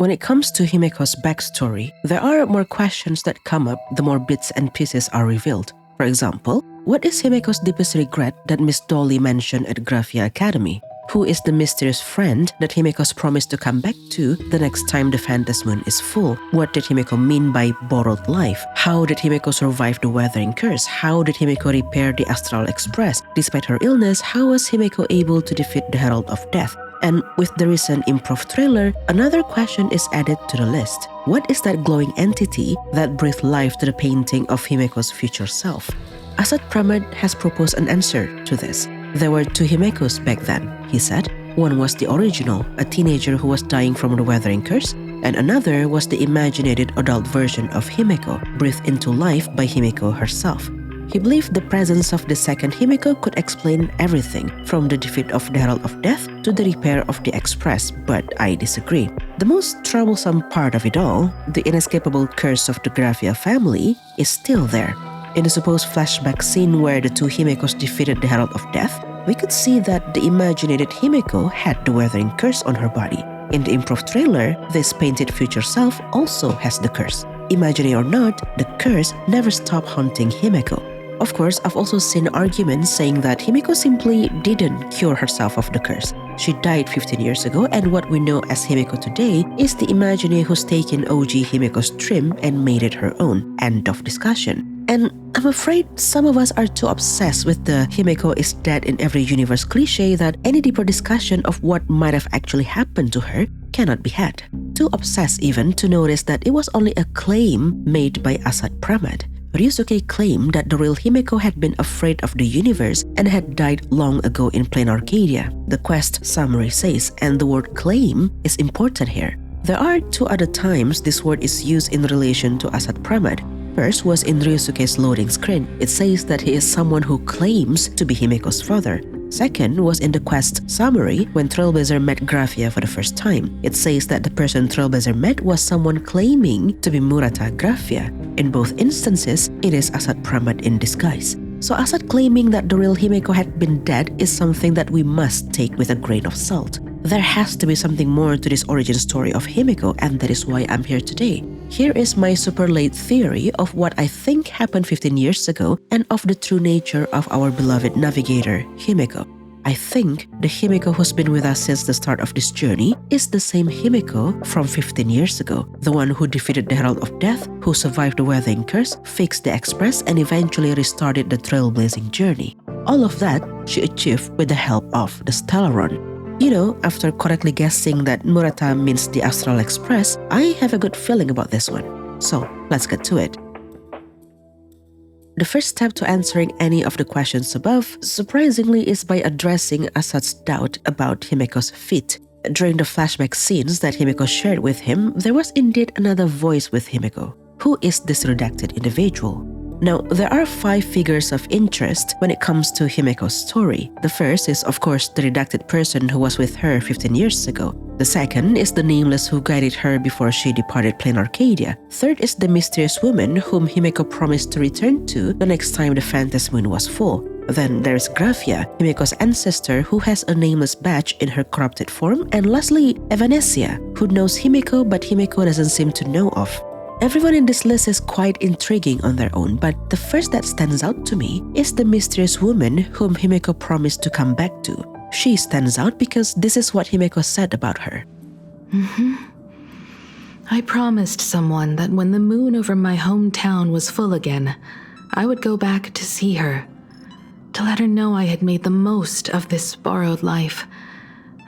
When it comes to Himekos' backstory, there are more questions that come up the more bits and pieces are revealed. For example, what is Himekos' deepest regret that Miss Dolly mentioned at Graphia Academy? Who is the mysterious friend that Himekos promised to come back to the next time the Phantasmoon is full? What did Himeko mean by borrowed life? How did Himeko survive the weathering curse? How did Himeko repair the Astral Express? Despite her illness, how was Himeko able to defeat the Herald of Death? And with the recent improv trailer, another question is added to the list. What is that glowing entity that breathed life to the painting of Himeko's future self? Asad Pramad has proposed an answer to this. There were two Himekos back then, he said. One was the original, a teenager who was dying from the weathering curse, and another was the imaginated adult version of Himeko, breathed into life by Himeko herself. He believed the presence of the second Himeko could explain everything, from the defeat of the Herald of Death to the repair of the Express, but I disagree. The most troublesome part of it all, the inescapable curse of the Graphia family, is still there. In the supposed flashback scene where the two Himekos defeated the Herald of Death, we could see that the imaginated Himeko had the weathering curse on her body. In the improv trailer, this painted future self also has the curse. Imaginary or not, the curse never stopped haunting Himeko. Of course, I've also seen arguments saying that Himeko simply didn't cure herself of the curse. She died 15 years ago, and what we know as Himeko today is the Imagenae who's taken OG Himeko's dream and made it her own. End of discussion. And I'm afraid some of us are too obsessed with the Himeko is dead in every universe cliche that any deeper discussion of what might have actually happened to her cannot be had. Too obsessed even to notice that it was only a claim made by Asad Pramad. Ryusuke claimed that the real Himeko had been afraid of the universe and had died long ago in plain Arcadia, the quest summary says, and the word claim is important here. There are two other times this word is used in relation to Asad Pramad. First was in Ryusuke's loading screen. It says that he is someone who claims to be Himeko's father. Second was in the quest summary when Trailblazer met Graphia for the first time. It says that the person Trailblazer met was someone claiming to be Murata Graphia. In both instances, it is Asad Pramad in disguise. So Asad claiming that the real Himeko had been dead is something that we must take with a grain of salt. There has to be something more to this origin story of Himeko, and that is why I'm here today. Here is my super late theory of what I think happened 15 years ago and of the true nature of our beloved navigator, Himeko. I think the Himeko who's been with us since the start of this journey is the same Himeko from 15 years ago, the one who defeated the Herald of Death, who survived the weathering curse, fixed the Express, and eventually restarted the trailblazing journey. All of that she achieved with the help of the Stellaron. You know, after correctly guessing that Murata means the Astral Express, I have a good feeling about this one. So, let's get to it. The first step to answering any of the questions above, surprisingly, is by addressing Asad's doubt about Himeko's feat. During the flashback scenes that Himeko shared with him, there was indeed another voice with Himeko. Who is this redacted individual? Now, there are 5 figures of interest when it comes to Himeko's story. The first is, of course, the redacted person who was with her 15 years ago. The second is the nameless who guided her before she departed plain Arcadia. Third is the mysterious woman whom Himeko promised to return to the next time the Phantasmoon was full. Then there's Graphia, Himeko's ancestor who has a nameless badge in her corrupted form. And lastly, Evanesia, who knows Himeko but Himeko doesn't seem to know of. Everyone in this list is quite intriguing on their own, but the first that stands out to me is the mysterious woman whom Himeko promised to come back to. She stands out because this is what Himeko said about her. I promised someone that when the moon over my hometown was full again, I would go back to see her, to let her know I had made the most of this borrowed life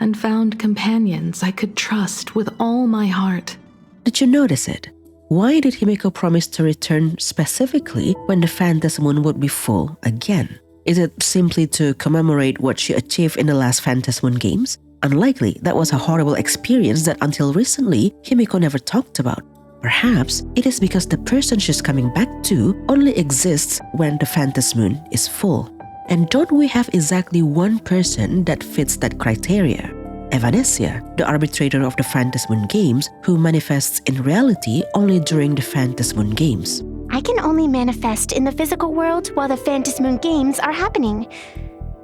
and found companions I could trust with all my heart. Did you notice it? Why did Himeko promise to return specifically when the Phantasmoon would be full again? Is it simply to commemorate what she achieved in the last Phantasmoon games? Unlikely. That was a horrible experience that until recently, Himeko never talked about. Perhaps it is because the person she's coming back to only exists when the Phantasmoon is full. And don't we have exactly one person that fits that criteria? Evanesia, the arbitrator of the Phantasmoon games, who manifests in reality only during the Phantasmoon games. I can only manifest in the physical world while the Phantasmoon games are happening.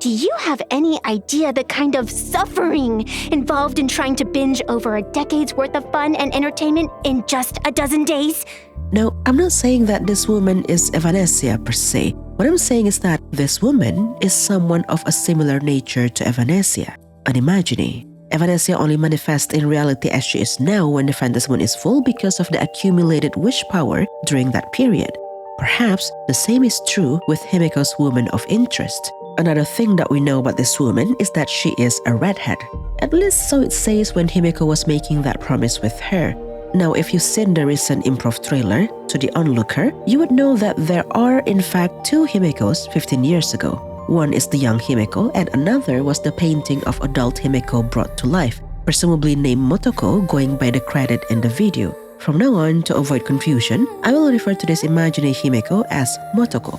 Do you have any idea the kind of suffering involved in trying to binge over a decade's worth of fun and entertainment in just a dozen days? Now, I'm not saying that this woman is Evanesia per se. What I'm saying is that this woman is someone of a similar nature to Evanesia, an Imagenae. Evanesia only manifests in reality as she is now when the Phantasm Moon is full because of the accumulated wish power during that period. Perhaps the same is true with Himekos' woman of interest. Another thing that we know about this woman is that she is a redhead. At least so it says when Himeko was making that promise with her. Now, if you've seen the recent improv trailer, To the Onlooker, you would know that there are in fact two Himekos 15 years ago. One is the young Himeko and another was the painting of adult Himeko brought to life, presumably named Motoko going by the credit in the video. From now on, to avoid confusion, I will refer to this imaginary Himeko as Motoko.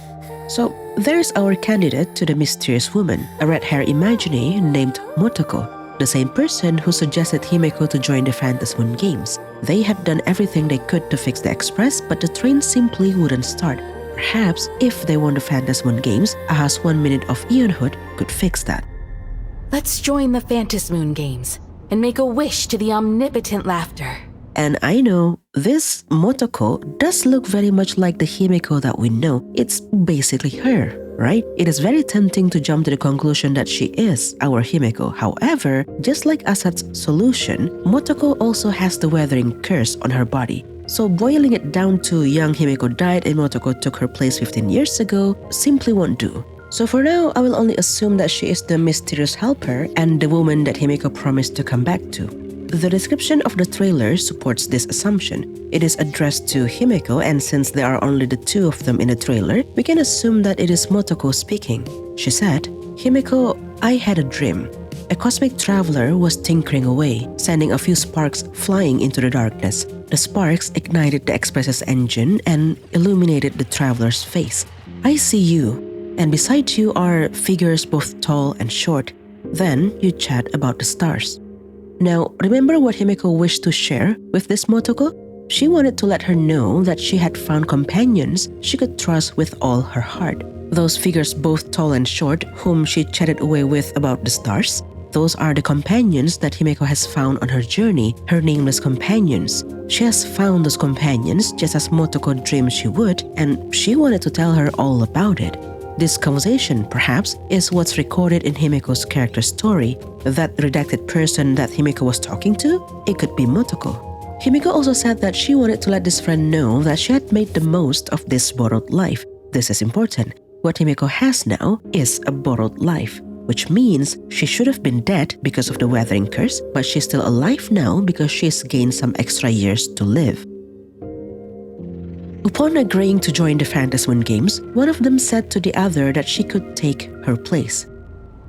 So, there's our candidate to the mysterious woman, a red-haired Imagenae named Motoko, the same person who suggested Himeko to join the Phantasm Moon Games. They had done everything they could to fix the express, but the train simply wouldn't start. Perhaps, if they won the Phantasm Moon Games, Aha's 1 minute of Eonhood could fix that. Let's join the Phantasm Moon Games and make a wish to the omnipotent laughter. And I know, this Motoko does look very much like the Himeko that we know. It's basically her, right? It is very tempting to jump to the conclusion that she is our Himeko. However, just like Asat's solution, Motoko also has the weathering curse on her body. So boiling it down to young Himeko died and Motoko took her place 15 years ago simply won't do. So for now, I will only assume that she is the mysterious helper and the woman that Himeko promised to come back to. The description of the trailer supports this assumption. It is addressed to Himeko, and since there are only the two of them in the trailer, we can assume that it is Motoko speaking. She said, "Himeko, I had a dream. A cosmic traveler was tinkering away, sending a few sparks flying into the darkness. The sparks ignited the express's engine and illuminated the traveler's face. I see you, and beside you are figures both tall and short. Then you chat about the stars." Now, remember what Himeko wished to share with this Motoko? She wanted to let her know that she had found companions she could trust with all her heart. Those figures both tall and short whom she chatted away with about the stars, those are the companions that Himeko has found on her journey, her nameless companions. She has found those companions just as Motoko dreamed she would, and she wanted to tell her all about it. This conversation, perhaps, is what's recorded in Himeko's character story. That redacted person that Himeko was talking to, it could be Motoko. Himeko also said that she wanted to let this friend know that she had made the most of this borrowed life. This is important. What Himeko has now is a borrowed life, which means she should have been dead because of the weathering curse, but she's still alive now because she's gained some extra years to live. Upon agreeing to join the Phantasm Moon Games, one of them said to the other that she could take her place.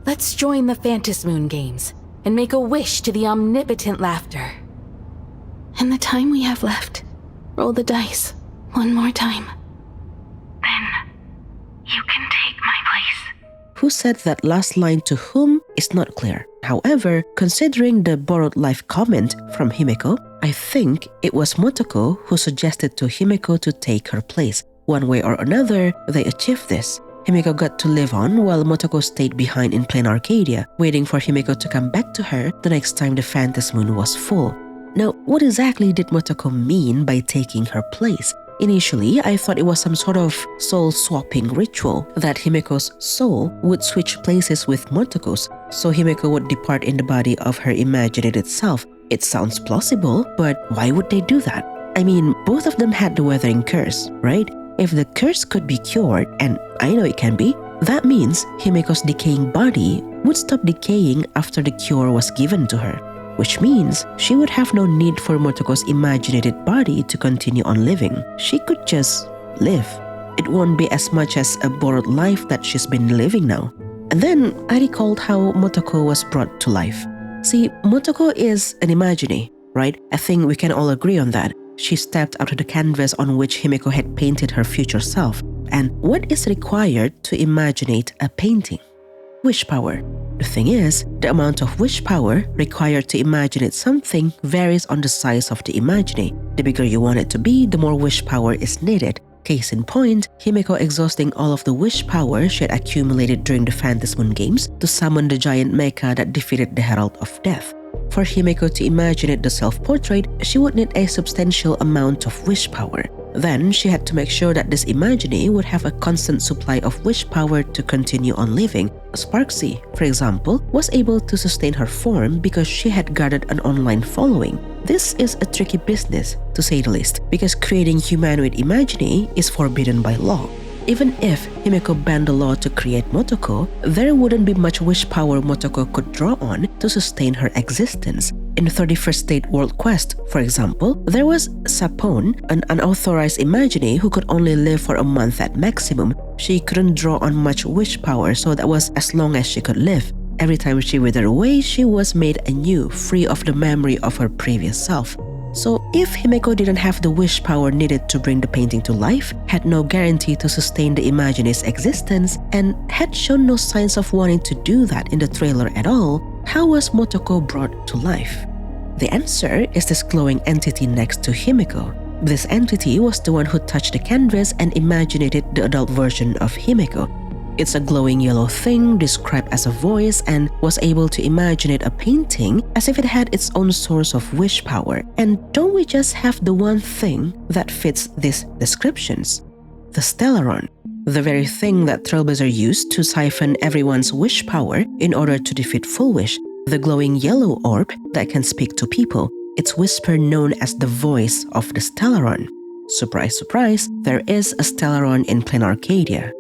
Let's join the Phantasm Moon Games and make a wish to the omnipotent laughter. In the time we have left, roll the dice one more time. Then you can take my place. Who said that last line to whom is not clear. However, considering the borrowed life comment from Himeko, I think it was Motoko who suggested to Himeko to take her place. One way or another, they achieved this. Himeko got to live on while Motoko stayed behind in plain Arcadia, waiting for Himeko to come back to her the next time the Phantasm Moon was full. Now, what exactly did Motoko mean by taking her place? Initially, I thought it was some sort of soul-swapping ritual, that Himeko's soul would switch places with Motoko's, so Himeko would depart in the body of her imaginated self. It sounds plausible, but why would they do that? I mean, both of them had the weathering curse, right? If the curse could be cured, and I know it can be, that means Himeko's decaying body would stop decaying after the cure was given to her, which means she would have no need for Motoko's imaginated body to continue on living. She could just live. It won't be as much as a borrowed life that she's been living now. And then I recalled how Motoko was brought to life. See, Motoko is an Imagenae, right? I think we can all agree on that. She stepped out of the canvas on which Himeko had painted her future self. And what is required to imaginate a painting? Wish power. The thing is, the amount of wish power required to imaginate something varies on the size of the Imagenae. The bigger you want it to be, the more wish power is needed. Case in point, Himeko exhausting all of the wish power she had accumulated during the Phantasmoon games to summon the giant mecha that defeated the Herald of Death. For Himeko to imagine the self-portrait, she would need a substantial amount of wish power. Then, she had to make sure that this Imagenae would have a constant supply of wish power to continue on living. Sparksy, for example, was able to sustain her form because she had gathered an online following. This is a tricky business, to say the least, because creating humanoid Imagenae is forbidden by law. Even if Himeko banned the law to create Motoko, there wouldn't be much wish power Motoko could draw on to sustain her existence. In the 31st State World Quest, for example, there was Sapone, an unauthorized Imagenae who could only live for a month at maximum. She couldn't draw on much wish power, so that was as long as she could live. Every time she withered away, she was made anew, free of the memory of her previous self. So if Himeko didn't have the wish power needed to bring the painting to life, had no guarantee to sustain the Imagenae's existence, and had shown no signs of wanting to do that in the trailer at all, how was Motoko brought to life? The answer is this glowing entity next to Himeko. This entity was the one who touched the canvas and imaginated the adult version of Himeko. It's a glowing yellow thing described as a voice and was able to imaginate a painting as if it had its own source of wish power. And don't we just have the one thing that fits these descriptions? The Stellaron, the very thing that Trailblazer used to siphon everyone's wish power in order to defeat Full Wish, the glowing yellow orb that can speak to people. Its whisper known as the voice of the Stellaron. Surprise, surprise, there is a Stellaron in Plain Arcadia.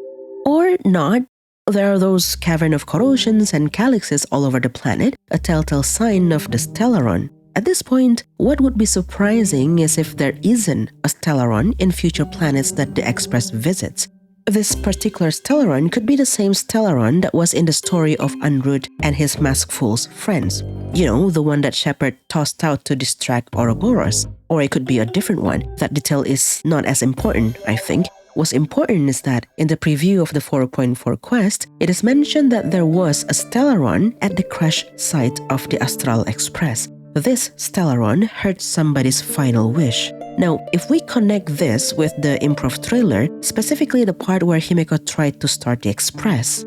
Or not, there are those cavern of corrosions and calyxes all over the planet, a telltale sign of the Stellaron. At this point, what would be surprising is if there isn't a Stellaron in future planets that the Express visits. This particular Stellaron could be the same Stellaron that was in the story of Unrude and his Maskful's friends. You know, the one that Shepard tossed out to distract Ouroboros. Or it could be a different one. That detail is not as important, I think. What's important is that in the preview of the 4.4 quest, it is mentioned that there was a Stellaron at the crash site of the Astral Express. This Stellaron heard somebody's final wish. Now, if we connect this with the improv trailer, specifically the part where Himeko tried to start the Express.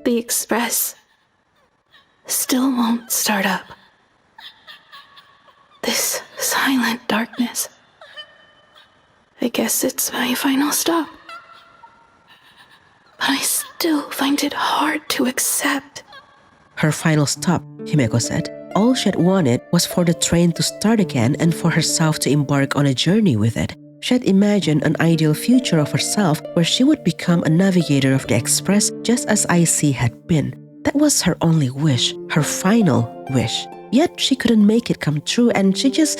The Express still won't start up. This silent darkness. I guess it's my final stop. But I still find it hard to accept. Her final stop, Himeko said. All she had wanted was for the train to start again and for herself to embark on a journey with it. She had imagined an ideal future of herself where she would become a navigator of the Express just as IC had been. That was her only wish, her final wish. Yet she couldn't make it come true and she just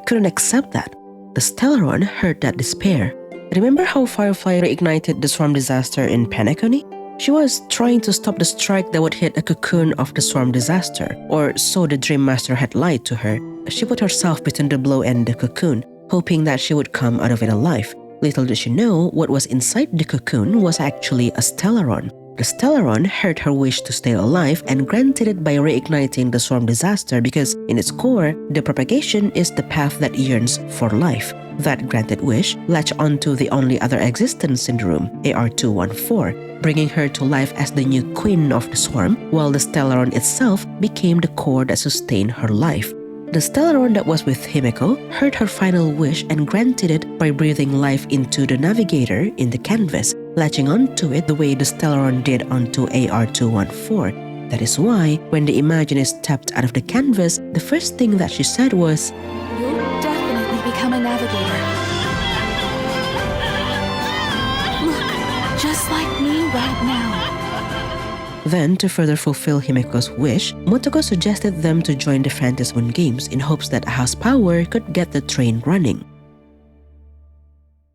couldn't accept that. The Stellaron heard that despair. Remember how Firefly reignited the swarm disaster in Penacony? She was trying to stop the strike that would hit a cocoon of the swarm disaster, or so the Dream Master had lied to her. She put herself between the blow and the cocoon, hoping that she would come out of it alive. Little did she know what was inside the cocoon was actually a Stellaron. The Stellaron heard her wish to stay alive and granted it by reigniting the swarm disaster because, in its core, the propagation is the path that yearns for life. That granted wish latched onto the only other existence in the room, AR-214, bringing her to life as the new queen of the swarm, while the Stellaron itself became the core that sustained her life. The Stellaron that was with Himeko heard her final wish and granted it by breathing life into the navigator in the canvas, latching onto it the way the Stellaron did onto AR-214. That is why, when the Imagenae stepped out of the canvas, the first thing that she said was, You'll definitely become a navigator. Look, just like me right now. Then, to further fulfill Himeko's wish, Motoko suggested them to join the Phantasmoon games in hopes that Aha's power could get the train running.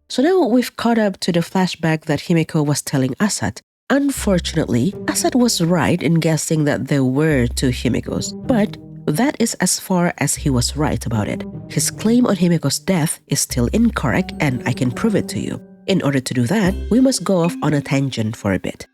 So now we've caught up to the flashback that Himeko was telling Asat. Unfortunately, Asat was right in guessing that there were two Himekos, but that is as far as he was right about it. His claim on Himeko's death is still incorrect and I can prove it to you. In order to do that, we must go off on a tangent for a bit.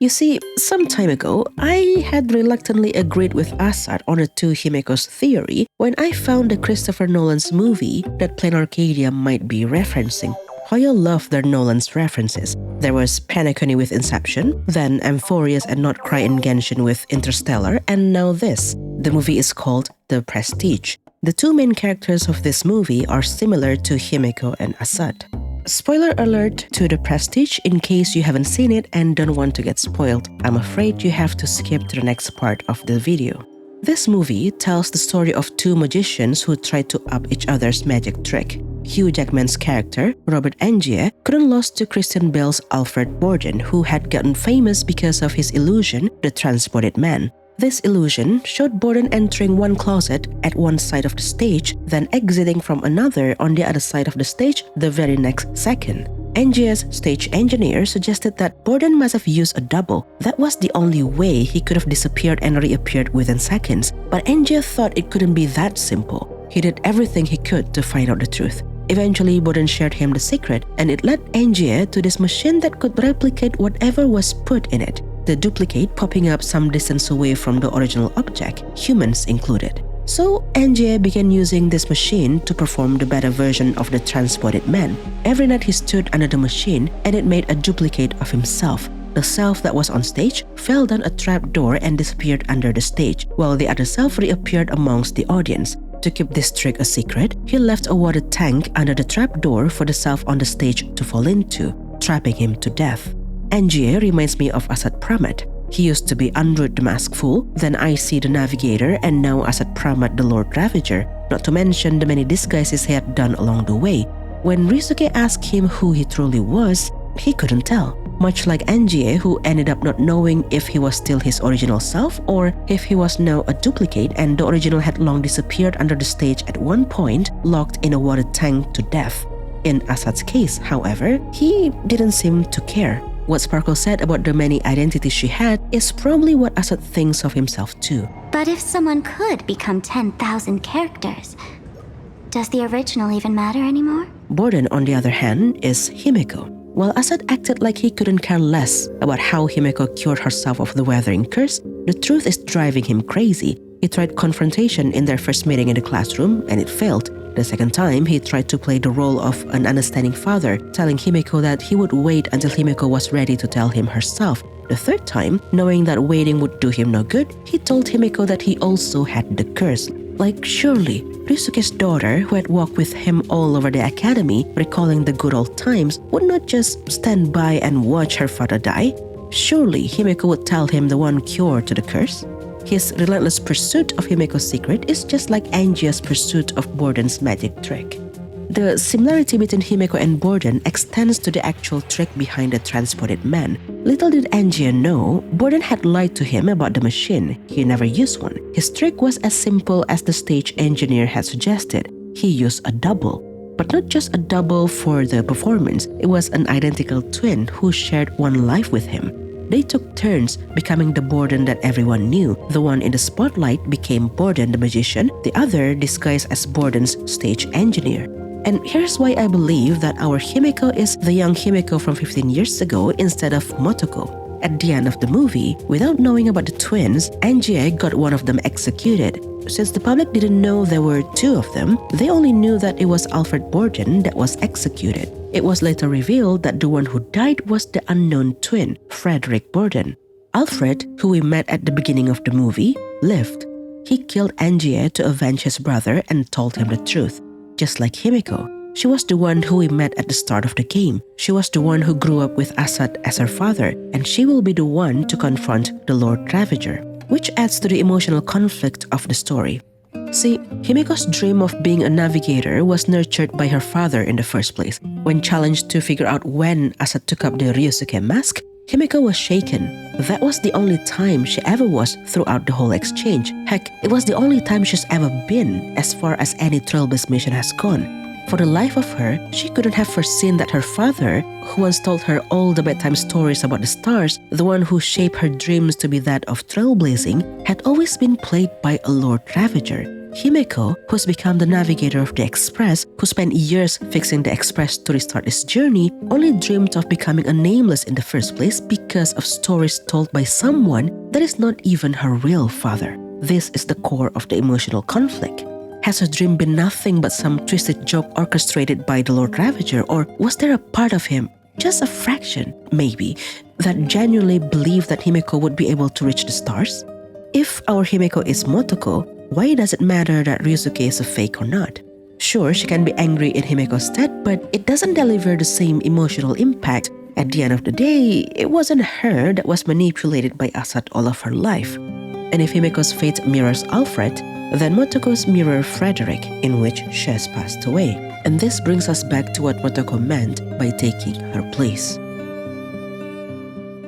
You see, some time ago, I had reluctantly agreed with Asat on a two Himekos theory when I found the Christopher Nolan's movie that Plain Arcadia might be referencing. Hoya loved their Nolan's references. There was Penacony with Inception, then Amphorius and Not Cry in Genshin with Interstellar, and now this. The movie is called The Prestige. The two main characters of this movie are similar to Himeko and Asad. Spoiler alert to The Prestige in case you haven't seen it and don't want to get spoiled. I'm afraid you have to skip to the next part of the video. This movie tells the story of two magicians who try to up each other's magic trick. Hugh Jackman's character, Robert Angier, couldn't lose to Christian Bale's Alfred Borden, who had gotten famous because of his illusion, the Transported Man. This illusion showed Borden entering one closet at one side of the stage, then exiting from another on the other side of the stage the very next second. Angier's stage engineer suggested that Borden must have used a double. That was the only way he could have disappeared and reappeared within seconds. But Angier thought it couldn't be that simple. He did everything he could to find out the truth. Eventually, Borden shared him the secret, and it led Angier to this machine that could replicate whatever was put in it, the duplicate popping up some distance away from the original object, humans included. So Angier began using this machine to perform the better version of the Transported Man. Every night he stood under the machine and it made a duplicate of himself. The self that was on stage fell down a trap door and disappeared under the stage, while the other self reappeared amongst the audience. To keep this trick a secret, he left a water tank under the trap door for the self on the stage to fall into, trapping him to death. Angier reminds me of Asad Pramat. He used to be Android the Mask Fool, then Icy the Navigator, and now Asad Pramat the Lord Ravager, not to mention the many disguises he had done along the way. When Ryusuke asked him who he truly was, he couldn't tell. Much like Angier, who ended up not knowing if he was still his original self or if he was now a duplicate and the original had long disappeared under the stage at one point, locked in a water tank to death. In Asad's case, however, he didn't seem to care. What Sparkle said about the many identities she had is probably what Asad thinks of himself too. But if someone could become 10,000 characters, does the original even matter anymore? Borden, on the other hand, is Himeko. While Asad acted like he couldn't care less about how Himeko cured herself of the weathering curse, the truth is driving him crazy. He tried confrontation in their first meeting in the classroom and it failed. The second time, he tried to play the role of an understanding father, telling Himeko that he would wait until Himeko was ready to tell him herself. The third time, knowing that waiting would do him no good, he told Himeko that he also had the curse. Like, surely, Ryusuke's daughter, who had walked with him all over the academy, recalling the good old times, would not just stand by and watch her father die. Surely, Himeko would tell him the one cure to the curse. His relentless pursuit of Himeko's secret is just like Angier's pursuit of Borden's magic trick. The similarity between Himeko and Borden extends to the actual trick behind the Transported Man. Little did Angier know, Borden had lied to him about the machine. He never used one. His trick was as simple as the stage engineer had suggested. He used a double. But not just a double for the performance, it was an identical twin who shared one life with him. They took turns becoming the Borden that everyone knew. The one in the spotlight became Borden the magician, the other disguised as Borden's stage engineer. And here's why I believe that our Himeko is the young Himeko from 15 years ago instead of Motoko. At the end of the movie, without knowing about the twins, Angier got one of them executed. Since the public didn't know there were two of them, they only knew that it was Alfred Borden that was executed. It was later revealed that the one who died was the unknown twin, Frederick Borden. Alfred, who we met at the beginning of the movie, lived. He killed Angier to avenge his brother and told him the truth. Just like Himeko, she was the one who we met at the start of the game. She was the one who grew up with Asad as her father, and she will be the one to confront the Lord Ravager, which adds to the emotional conflict of the story. See, Himeko's dream of being a navigator was nurtured by her father in the first place. When challenged to figure out when Asad took up the Ryusuke mask, Himeko was shaken. That was the only time she ever was throughout the whole exchange. Heck, it was the only time she's ever been as far as any Trailblaze mission has gone. For the life of her, she couldn't have foreseen that her father, who once told her all the bedtime stories about the stars, the one who shaped her dreams to be that of trailblazing, had always been played by a Lord Ravager. Himeko, who's become the navigator of the Express, who spent years fixing the Express to restart its journey, only dreamed of becoming a nameless in the first place because of stories told by someone that is not even her real father. This is the core of the emotional conflict. Has her dream been nothing but some twisted joke orchestrated by the Lord Ravager, or was there a part of him, just a fraction, maybe, that genuinely believed that Himeko would be able to reach the stars? If our Himeko is Motoko, why does it matter that Ryusuke is a fake or not? Sure, she can be angry in Himeko's stead, but it doesn't deliver the same emotional impact. At the end of the day, it wasn't her that was manipulated by Asat all of her life. And if Himeko's fate mirrors Alfred, then Motoko's mirror Frederick, in which she has passed away. And this brings us back to what Motoko meant by taking her place.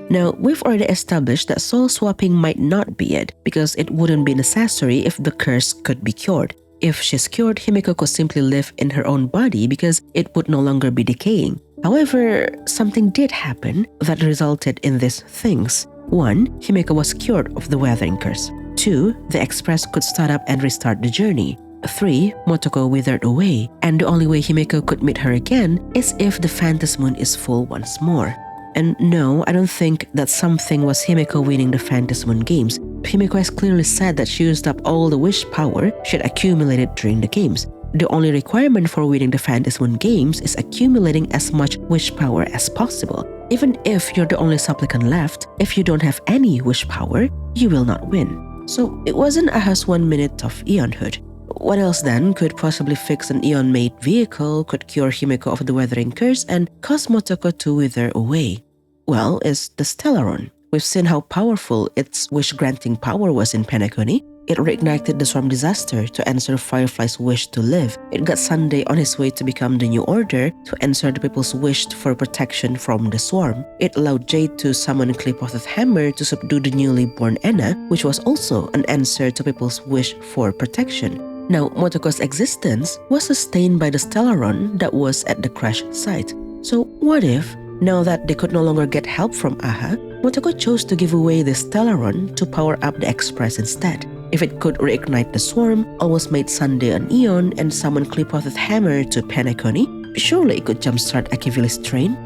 Now, we've already established that soul swapping might not be it, because it wouldn't be necessary if the curse could be cured. If she's cured, Himeko could simply live in her own body because it would no longer be decaying. However, something did happen that resulted in these things. 1. Himeko was cured of the weathering curse. 2. The Express could start up and restart the journey. 3. Motoko withered away, and the only way Himeko could meet her again is if the Phantasm Moon is full once more. And no, I don't think that something was Himeko winning the Phantasm Moon games. Himeko has clearly said that she used up all the wish power she had accumulated during the games. The only requirement for winning the Phantasm Moon games is accumulating as much wish power as possible. Even if you're the only supplicant left, if you don't have any wish power, you will not win. So it wasn't Aha's 1 minute of Eonhood. What else then could possibly fix an Eon-made vehicle, could cure Himeko of the weathering curse, and cause Motoko to wither away? Well, it's the Stellaron. We've seen how powerful its wish-granting power was in Penacony. It reignited the Swarm disaster to answer Firefly's wish to live. It got Sunday on his way to become the New Order to answer the people's wish for protection from the Swarm. It allowed Jade to summon Clipothed Hammer to subdue the newly born Enna, which was also an answer to people's wish for protection. Now, Motoko's existence was sustained by the Stellaron that was at the crash site. So what if, now that they could no longer get help from Aha, Motoko chose to give away the Stellaron to power up the Express instead? If it could reignite the Swarm, almost made Sunday an Eon, and summon Clipothed Hammer to Penacony, surely it could jumpstart Akivilis' train?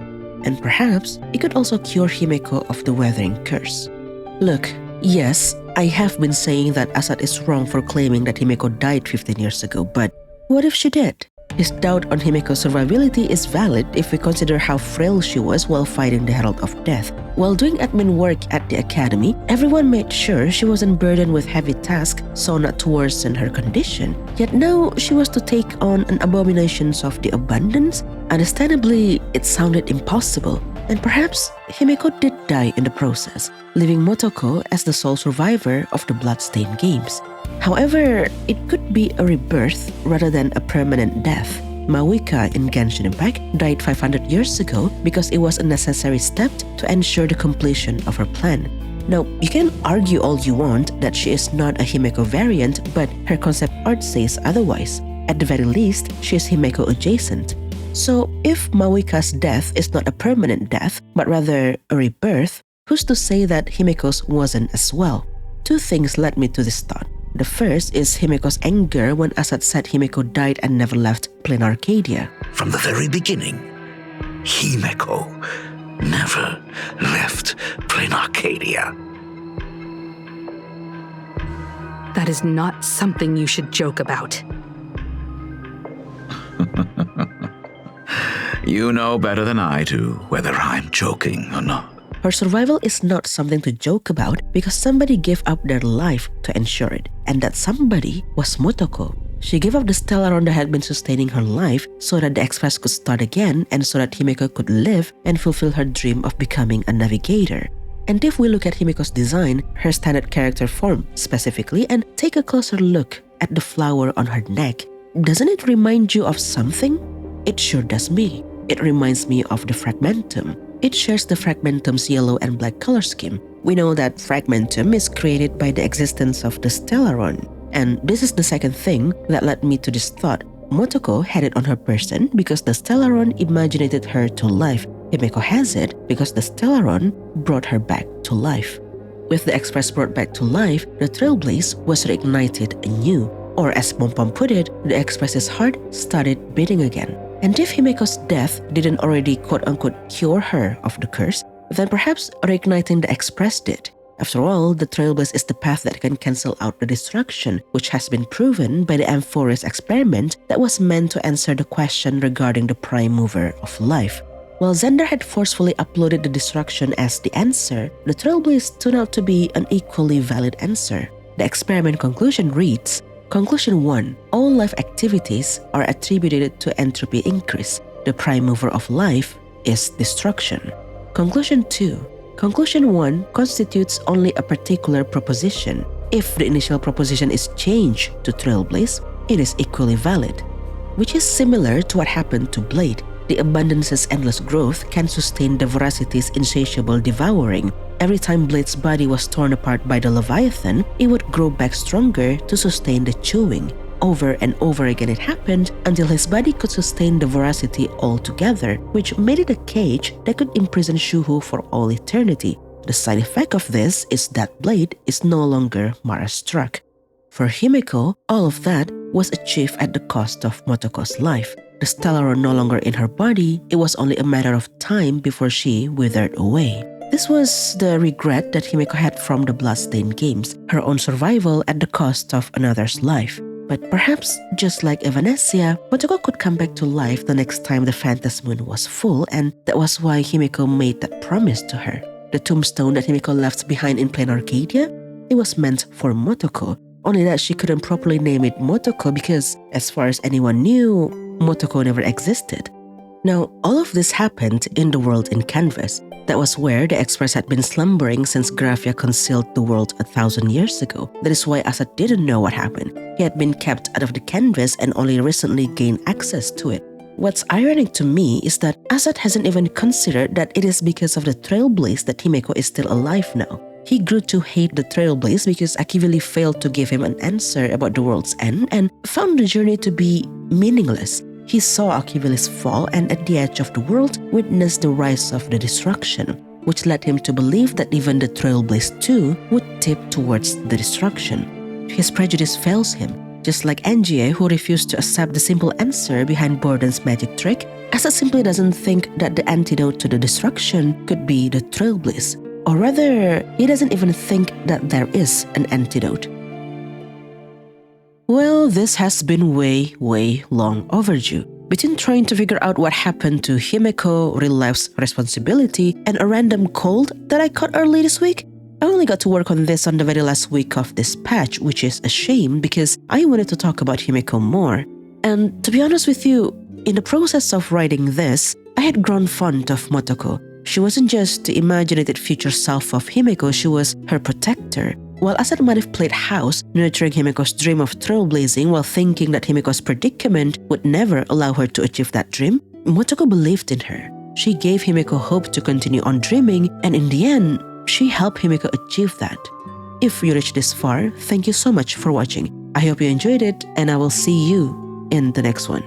And perhaps it could also cure Himeko of the weathering curse. Look, yes, I have been saying that Asat is wrong for claiming that Himeko died 15 years ago, but what if she did? His doubt on Himeko's survivability is valid if we consider how frail she was while fighting the Herald of Death. While doing admin work at the academy, everyone made sure she wasn't burdened with heavy tasks so not to worsen her condition. Yet now she was to take on an abominations of the abundance? Understandably, it sounded impossible. And perhaps Himeko did die in the process, leaving Motoko as the sole survivor of the Bloodstained Games. However, it could be a rebirth rather than a permanent death. Mawika in Genshin Impact died 500 years ago because it was a necessary step to ensure the completion of her plan. Now, you can argue all you want that she is not a Himeko variant, but her concept art says otherwise. At the very least, she is Himeko adjacent. So, if Mawika's death is not a permanent death, but rather a rebirth, who's to say that Himeko's wasn't as well? Two things led me to this thought. The first is Himeko's anger when Asat said Himeko died and never left Plain Arcadia. From the very beginning, Himeko never left Plain Arcadia. That is not something you should joke about. You know better than I do whether I'm joking or not. Her survival is not something to joke about because somebody gave up their life to ensure it, and that somebody was Motoko. She gave up the Stellaron that had been sustaining her life so that the Express could start again and so that Himeko could live and fulfill her dream of becoming a navigator. And if we look at Himeko's design, her standard character form specifically, and take a closer look at the flower on her neck, doesn't it remind you of something? It sure does me. It reminds me of the Fragmentum. It shares the Fragmentum's yellow and black color scheme. We know that Fragmentum is created by the existence of the Stellaron. And this is the second thing that led me to this thought. Motoko had it on her person because the Stellaron imaginated her to life. Himeko has it because the Stellaron brought her back to life. With the Express brought back to life, the Trailblaze was reignited anew. Or as Pompom put it, the Express's heart started beating again. And if Himeko's death didn't already quote-unquote cure her of the curse, then perhaps reigniting the Express did. After all, the Trailblaze is the path that can cancel out the destruction, which has been proven by the Amphore's experiment that was meant to answer the question regarding the prime mover of life. While Xander had forcefully uploaded the destruction as the answer, the Trailblaze turned out to be an equally valid answer. The experiment conclusion reads, Conclusion 1. All life activities are attributed to entropy increase. The prime mover of life is destruction. Conclusion 2. Conclusion 1 constitutes only a particular proposition. If the initial proposition is changed to Trailblaze, it is equally valid, which is similar to what happened to Blade. The abundance's endless growth can sustain the voracity's insatiable devouring. Every time Blade's body was torn apart by the Leviathan, it would grow back stronger to sustain the chewing. Over and over again it happened until his body could sustain the voracity altogether, which made it a cage that could imprison Shuhu for all eternity. The side effect of this is that Blade is no longer Mara-struck. For Himeko, all of that was achieved at the cost of Motoko's life. The Stellar no longer in her body, it was only a matter of time before she withered away. This was the regret that Himeko had from the Bloodstained games, her own survival at the cost of another's life. But perhaps, just like Evanesia, Motoko could come back to life the next time the Phantasmoon was full, and that was why Himeko made that promise to her. The tombstone that Himeko left behind in Plain Arcadia, it was meant for Motoko, only that she couldn't properly name it Motoko because, as far as anyone knew, Motoko never existed. Now, all of this happened in the world in Canvas. That was where the Express had been slumbering since Graphia concealed the world 1,000 years ago. That is why Asad didn't know what happened. He had been kept out of the Canvas and only recently gained access to it. What's ironic to me is that Asad hasn't even considered that it is because of the Trailblaze that Himeko is still alive now. He grew to hate the Trailblaze because Akivili failed to give him an answer about the world's end and found the journey to be meaningless. He saw Akivili's fall and at the edge of the world witnessed the rise of the destruction, which led him to believe that even the Trailblaze too would tip towards the destruction. His prejudice fails him. Just like Angie, who refused to accept the simple answer behind Borden's magic trick, Asad simply doesn't think that the antidote to the destruction could be the Trailblaze. Or rather, he doesn't even think that there is an antidote. Well, this has been way long overdue. Between trying to figure out what happened to Himeko, real life's responsibility, and a random cold that I caught early this week, I only got to work on this on the very last week of this patch, which is a shame because I wanted to talk about Himeko more. And to be honest with you, in the process of writing this, I had grown fond of Motoko. She wasn't just the imaginated future self of Himeko, she was her protector. While Asad might have played house, nurturing Himeko's dream of trailblazing while thinking that Himeko's predicament would never allow her to achieve that dream, Motoko believed in her. She gave Himeko hope to continue on dreaming, and in the end, she helped Himeko achieve that. If you reached this far, thank you so much for watching. I hope you enjoyed it, and I will see you in the next one.